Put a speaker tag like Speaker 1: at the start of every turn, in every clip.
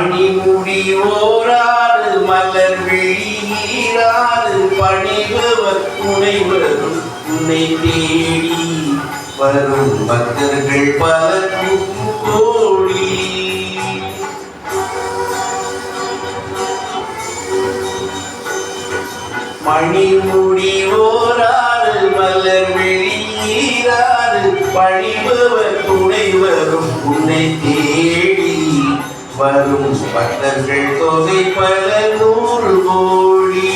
Speaker 1: மணிமுடி ஓராறு மலர் வெளியீராறு பணிபவர் துணைவரும் உன்னை தேடி வரும் பக்தர்கள் பல கோடி. மணிமுடி ஓராறு மலர் வெளியீராறு பணிபவர் துணைவரும் உன்னை தேடி வரும் பக்தர்கள் தொகை பல நூறு கோடி.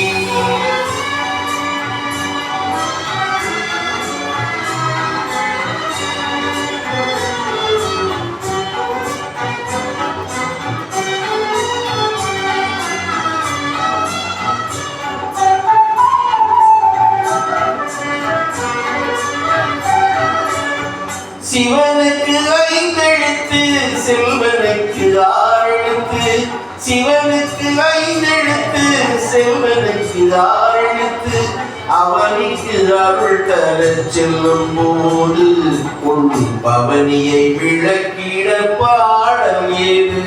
Speaker 1: சிவனுக்கு ஐந்தெழுத்து செல்வனுக்கு ஆறெழுத்து, சிவனுக்கு ஐந்தெழுத்து செல்வனுக்கு ஆறெழுத்து, அவனுக்கு அருள் தர செல்லும் போது உன் பவனியை விளக்கிட பாடல் ஏது.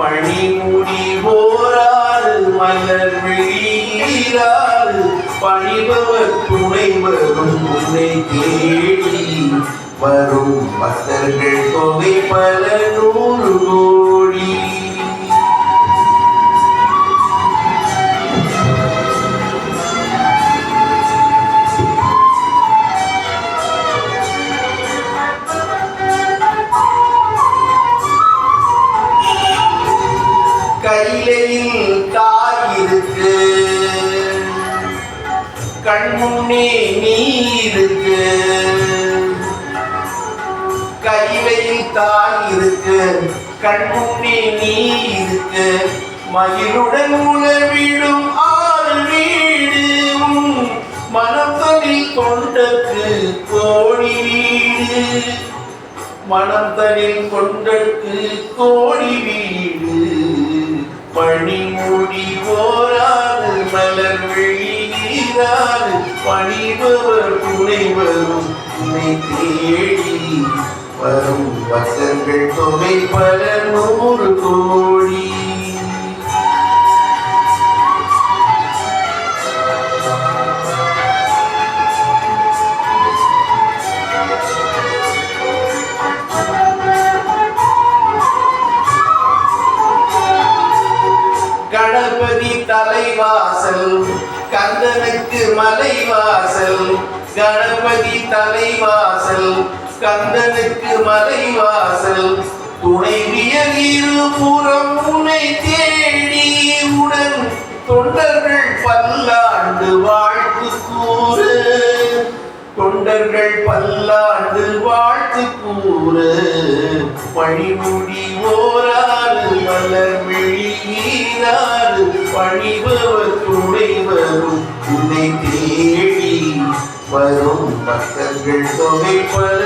Speaker 1: மணிமுடி ஓராறு மலர் வெளியீராறு பணிபவர் துணைவரும் உன்னை தேடி வரும் பக்தர்கள் தொகை பல நூறு கோடி. கையிலையில் காயிருக்கு, கண்முன்னே நீருக்கு. கையிலையில் தாய் இருக்கு, கண்முன்னே நீ இருக்கு. மயிலுடன் உணவிடும் ஆறு வீடு, மனத்தனில் கொண்டக்கு கோடி வீடு. மனத்தனில் கொண்டக்கு கோடி வீடு. மணிமுடி ஓராறு மலர் வெளியீராறு பணிபவர் துணைவரும் உன்னை தேடி வரும் பக்தர்கள் தொகை பல நூறு கோடி. கணபதி தலைவாசல் கந்தனுக்கு மலைவாசல். கணபதி தலைவாசல் கந்தனுக்கு மலைவாசல். துணைவியர் இருபுறம் உன்னை தேடி உடன் தொண்டர்கள் பல்லாண்டு வாழ்த்து கூறு. தொண்டர்கள் பல்லாண்டு வாழ்த்து கூறு. மணிமுடி ஓராறு மலர் வெளியீராறு பணிபவர் துணைவரும் உன்னை தேடி வரும் பக்தர்கள் தொகை பல